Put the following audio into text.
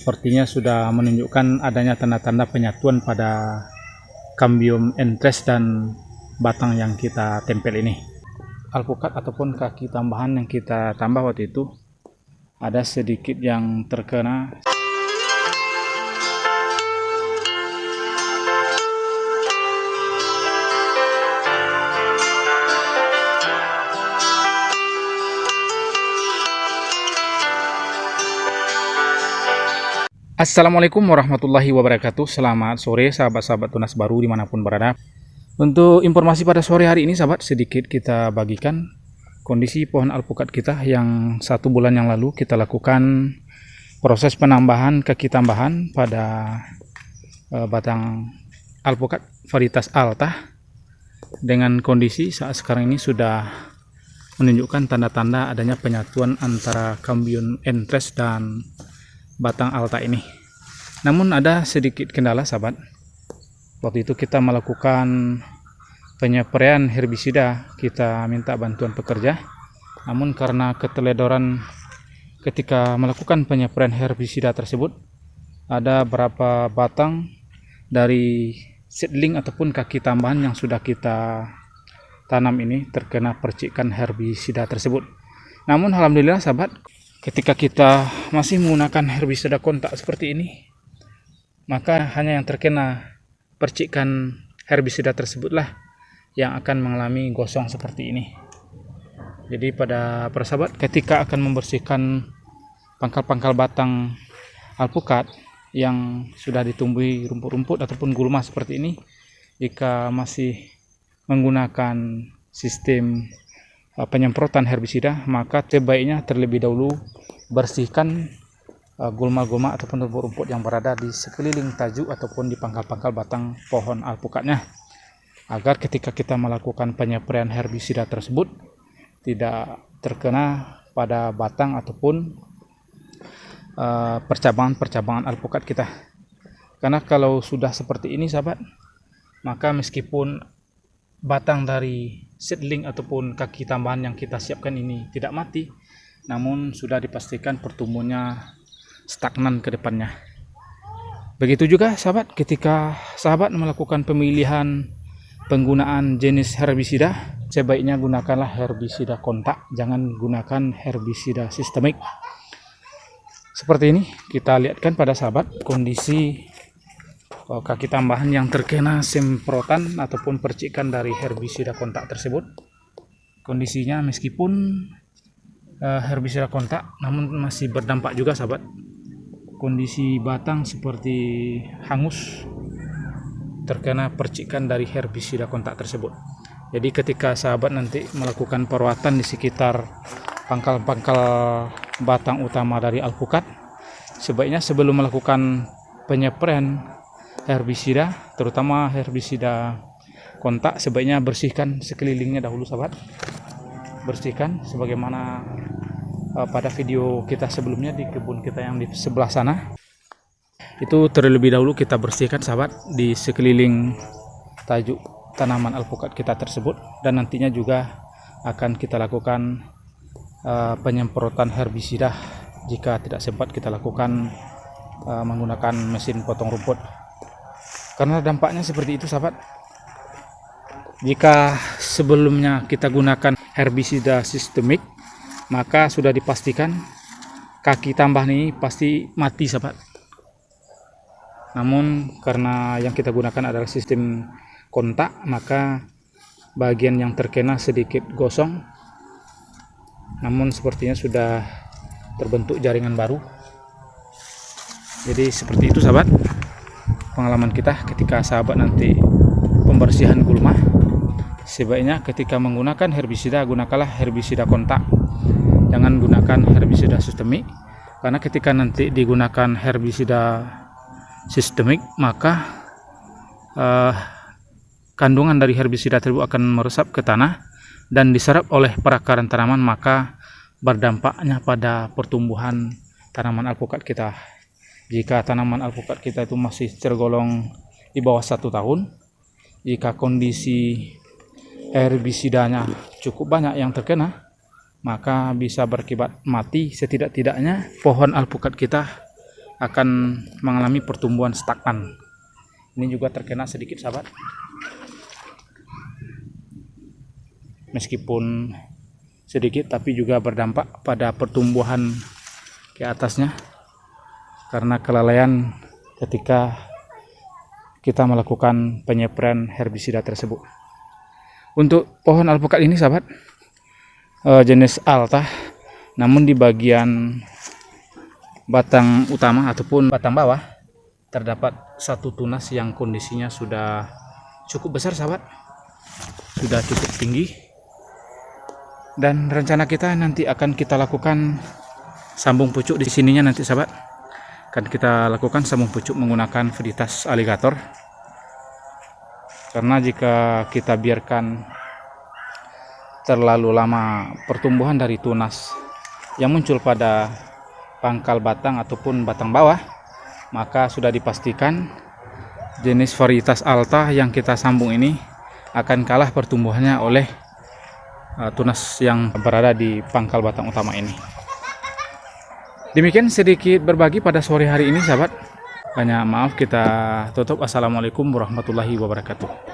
Sepertinya sudah menunjukkan adanya tanda-tanda penyatuan pada kambium entres dan batang yang kita tempel ini. Alpukat ataupun kaki tambahan yang kita tambah waktu itu ada sedikit yang terkena. Assalamualaikum warahmatullahi wabarakatuh. Selamat sore sahabat-sahabat tunas baru dimanapun berada. Untuk informasi pada sore hari ini sahabat, sedikit kita bagikan kondisi pohon alpukat kita yang 1 bulan yang lalu kita lakukan proses penambahan kaki tambahan pada batang alpukat varietas Alta, dengan kondisi saat sekarang ini sudah menunjukkan tanda-tanda adanya penyatuan antara kambium entres dan batang Alta ini. Namun ada sedikit kendala sahabat. Waktu itu kita melakukan penyepraian herbisida, kita minta bantuan pekerja. Namun karena keteledoran ketika melakukan penyepraian herbisida tersebut, ada beberapa batang dari seedling ataupun kaki tambahan yang sudah kita tanam ini terkena percikan herbisida tersebut. Namun alhamdulillah sahabat, ketika kita masih menggunakan herbisida kontak seperti ini, maka hanya yang terkena percikan herbisida tersebutlah yang akan mengalami gosong seperti ini. Jadi pada persahabat, ketika akan membersihkan pangkal-pangkal batang alpukat yang sudah ditumbuhi rumput-rumput ataupun gulma seperti ini, jika masih menggunakan sistem penyemprotan herbisida, maka sebaiknya terlebih dahulu bersihkan gulma-gulma ataupun rumput-rumput yang berada di sekeliling tajuk ataupun di pangkal-pangkal batang pohon alpukatnya, agar ketika kita melakukan penyepraian herbisida tersebut tidak terkena pada batang ataupun percabangan-percabangan alpukat kita. Karena kalau sudah seperti ini sahabat, maka meskipun batang dari seedling ataupun kaki tambahan yang kita siapkan ini tidak mati, namun sudah dipastikan pertumbuhannya stagnan ke depannya. Begitu juga sahabat, ketika sahabat melakukan pemilihan penggunaan jenis herbisida, sebaiknya gunakanlah herbisida kontak, jangan gunakan herbisida sistemik. Seperti ini kita lihatkan pada sahabat kondisi kaki tambahan yang terkena semprotan ataupun percikan dari herbisida kontak tersebut. Kondisinya meskipun herbisida kontak, namun masih berdampak juga sahabat. Kondisi batang seperti hangus terkena percikan dari herbisida kontak tersebut. Jadi ketika sahabat nanti melakukan perawatan di sekitar pangkal-pangkal batang utama dari alpukat, sebaiknya sebelum melakukan penyepraian herbisida, terutama herbisida kontak, sebaiknya bersihkan sekelilingnya dahulu sahabat. Bersihkan sebagaimana pada video kita sebelumnya di kebun kita yang di sebelah sana. Itu terlebih dahulu kita bersihkan sahabat di sekeliling tajuk tanaman alpukat kita tersebut, dan nantinya juga akan kita lakukan penyemprotan herbisida jika tidak sempat kita lakukan menggunakan mesin potong rumput. Karena dampaknya seperti itu sahabat. Jika sebelumnya kita gunakan herbisida sistemik, maka sudah dipastikan kaki tambah ini pasti mati sahabat. Namun karena yang kita gunakan adalah sistem kontak, maka bagian yang terkena sedikit gosong, namun sepertinya sudah terbentuk jaringan baru. Jadi seperti itu sahabat pengalaman kita ketika sahabat nanti pembersihan gulma. Sebaiknya ketika menggunakan herbisida, gunakanlah herbisida kontak, jangan gunakan herbisida sistemik. Karena ketika nanti digunakan herbisida sistemik, maka kandungan dari herbisida tersebut akan meresap ke tanah dan diserap oleh perakaran tanaman, maka berdampaknya pada pertumbuhan tanaman alpukat kita. Jika tanaman alpukat kita itu masih tergolong di bawah 1 tahun, jika kondisi herbisidanya cukup banyak yang terkena, maka bisa berakibat mati setidak-tidaknya pohon alpukat kita akan mengalami pertumbuhan stagnan. Ini juga terkena sedikit sahabat, meskipun sedikit tapi juga berdampak pada pertumbuhan ke atasnya karena kelalaian ketika kita melakukan penyemprotan herbisida tersebut. Untuk pohon alpukat ini sahabat, jenis Alta, namun di bagian batang utama ataupun batang bawah terdapat satu tunas yang kondisinya sudah cukup besar sahabat, sudah cukup tinggi, dan rencana kita nanti akan kita lakukan sambung pucuk di sininya nanti sahabat. Akan kita lakukan sambung pucuk menggunakan Viriditas alligator, karena jika kita biarkan terlalu lama pertumbuhan dari tunas yang muncul pada pangkal batang ataupun batang bawah, maka sudah dipastikan jenis varietas Alta yang kita sambung ini akan kalah pertumbuhannya oleh tunas yang berada di pangkal batang utama ini. Demikian sedikit berbagi pada sore hari ini sahabat. Banyak maaf, kita tutup. Assalamualaikum warahmatullahi wabarakatuh.